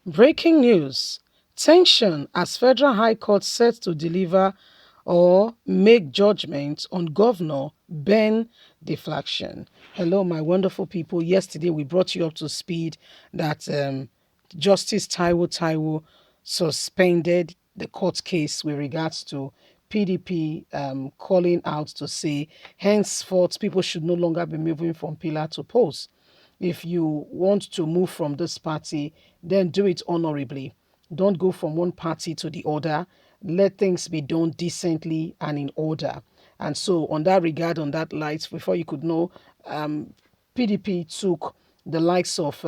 Breaking news. Tension as Federal High Court set to deliver or make judgment on Governor Ben deflection. Hello, my wonderful people. Yesterday we brought you up to speed that Justice Taiwo suspended the court case with regards to PDP calling out to say henceforth people should no longer be moving from pillar to post. If you want to move from this party, then do it honorably. Don't go from one party to the other. Let things be done decently and in order. And so, on that regard, on that light, before you could know, PDP took the likes of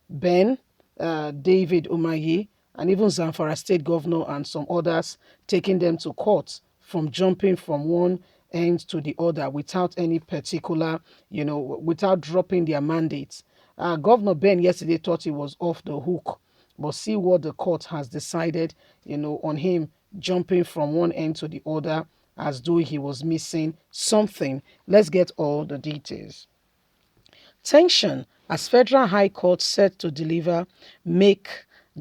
Ben, David Umahi, and even Zamfara State Governor and some others, taking them to court from jumping from one end to the other without any particular, without dropping their mandates. Governor Ben yesterday thought he was off the hook, but see what the court has decided, on him jumping from one end to the other as though he was missing something. Let's get all the details. Tension as Federal High Court set to deliver make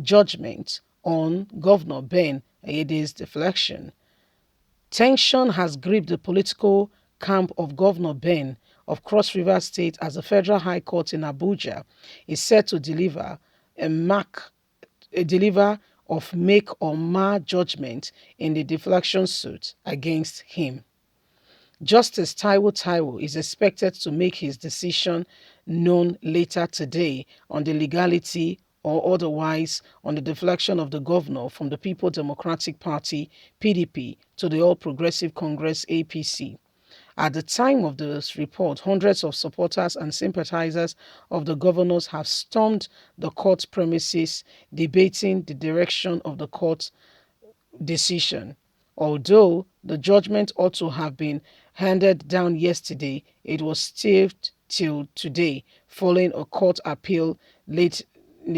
judgment on Governor Ben Ayede's deflection. Tension has gripped the political camp of Governor Ben of Cross River State as the Federal High Court in Abuja is set to deliver a deliver of make or mar judgment in the deflection suit against him. Justice Taiwo is expected to make his decision known later today on the legality or otherwise on the deflection of the governor from the People's Democratic Party (PDP) to the All Progressive Congress (APC). At the time of this report, hundreds of supporters and sympathizers of the governors have stormed the court premises, debating the direction of the court decision. Although the judgment ought to have been handed down yesterday, it was stayed till today following a court appeal late in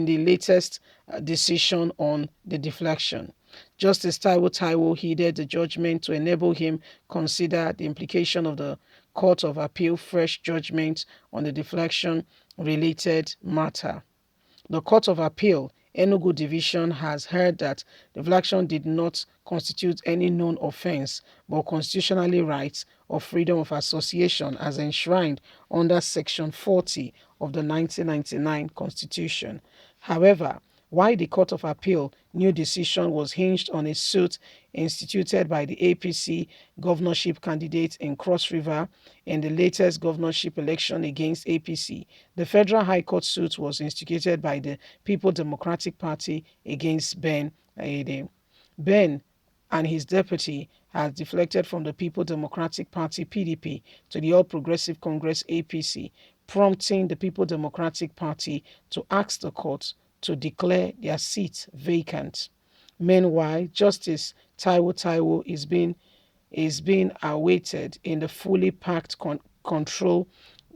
the latest decision on the deflection. Justice Taiwo heeded the judgment to enable him consider the implication of the Court of Appeal fresh judgment on the deflection related matter. The Court of Appeal Enugu Division has heard that deflection did not constitute any known offense but constitutionally rights of freedom of association as enshrined under Section 40 of the 1999 Constitution. However, while the Court of Appeal new decision was hinged on a suit instituted by the APC governorship candidate in Cross River in the latest governorship election against APC, the Federal High Court suit was instigated by the People's Democratic Party against Ben Ayade. Ben and his deputy has deflected from the People's Democratic Party (PDP) to the All Progressive Congress (APC), prompting the People's Democratic Party to ask the court to declare their seat vacant. Meanwhile, Justice Taiwo is being awaited in the fully packed control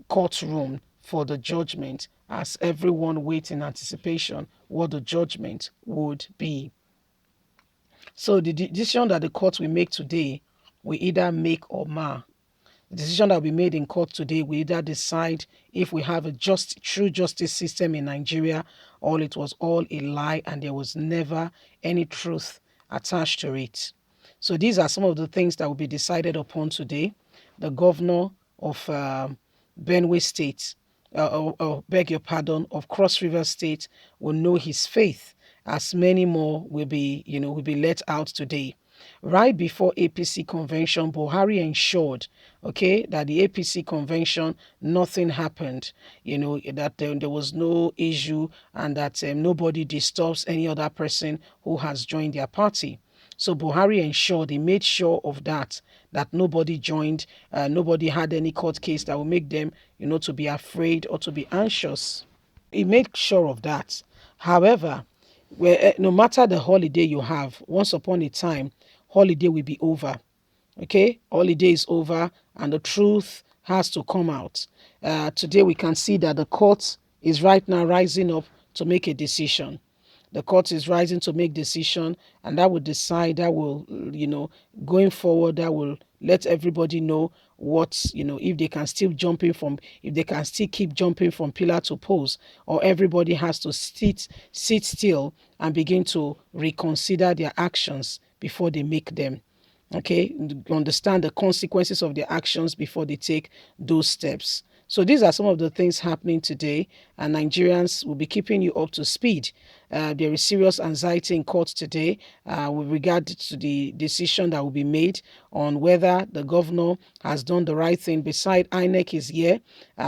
courtroom for the judgment as everyone waits in anticipation what the judgment would be. So the decision that the court will make today will either make or mar. The decision that will be made in court today will either decide if we have a true justice system in Nigeria or it was all a lie and there was never any truth attached to it. So these are some of the things that will be decided upon today. The governor of Benue State, beg your pardon, of Cross River State will know his faith as many more will be let out today. Right before APC convention, Buhari ensured, that the APC convention, nothing happened, that there was no issue and that nobody disturbs any other person who has joined their party. So Buhari ensured, he made sure of that nobody joined, nobody had any court case that would make them, to be afraid or to be anxious. He made sure of that. However, no matter the holiday you have, once upon a time, holiday will be over. Okay, holiday is over and the truth has to come out. Today we can see that the court is right now rising up to make a decision. The court is rising to make decision, and that will decide, that will, going forward, that will let everybody know what, if they can still jumping from, if they can still keep jumping from pillar to post, or everybody has to sit still and begin to reconsider their actions before they make them. Okay, understand the consequences of their actions before they take those steps. So these are some of the things happening today, and Nigerians will be keeping you up to speed. There is serious anxiety in court today with regard to the decision that will be made on whether the governor has done the right thing. Beside, INEC is here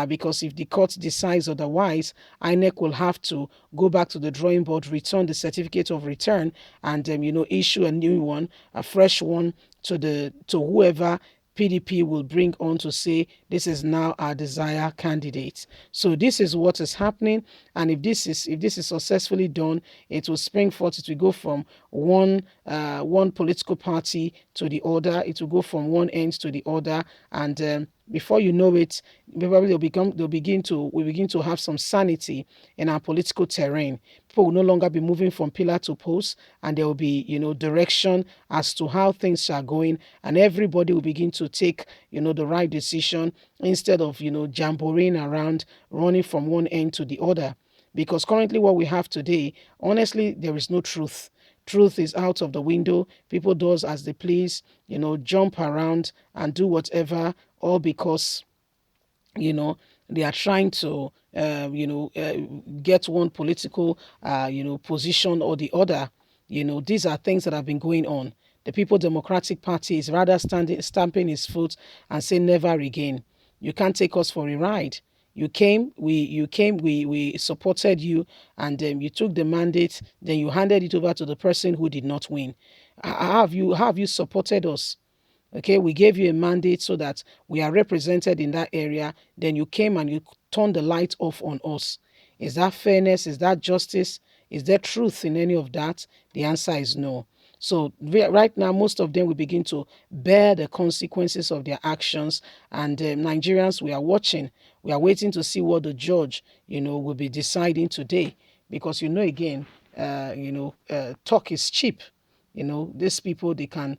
because if the court decides otherwise, INEC will have to go back to the drawing board, return the certificate of return, and issue a new one, a fresh one to whoever PDP will bring on to say this is now our desired candidate. So this is what is happening, and if this is successfully done, it will spring forth. It will go from one political party to the other. It will go from one end to the other, and before you know it, probably we begin to have some sanity in our political terrain. People will no longer be moving from pillar to post, and there will be direction as to how things are going, and everybody will begin to take the right decision instead of jamboreeing around, running from one end to the other. Because currently what we have today, honestly, there is no truth. Truth is out of the window. People does as they please, jump around and do whatever, all because they are trying to get one political position or the other. These are things that have been going on. The People Democratic Party is rather stamping its foot and saying never again. You can't take us for a ride. We supported you, and you took the mandate, then you handed it over to the person who did not win. How have you supported us? Okay, we gave you a mandate so that we are represented in that area. Then you came and you turned the light off on us. Is that fairness? Is that justice? Is there truth in any of that? The answer is no. So right now, most of them will begin to bear the consequences of their actions. And Nigerians, we are watching. We are waiting to see what the judge, will be deciding today. Because again, talk is cheap. These people, they can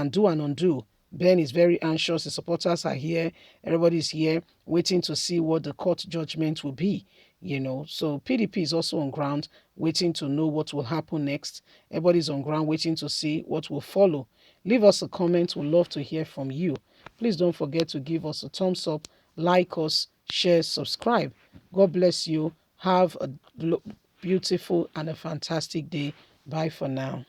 do and undo. Ben is very anxious. The supporters are here. Everybody's here waiting to see what the court judgment will be. So PDP is also on ground waiting to know what will happen next. Everybody's on ground waiting to see what will follow. Leave us a comment. We'd love to hear from you. Please don't forget to give us a thumbs up, like us, share, subscribe. God bless you. Have a beautiful and a fantastic day. Bye for now.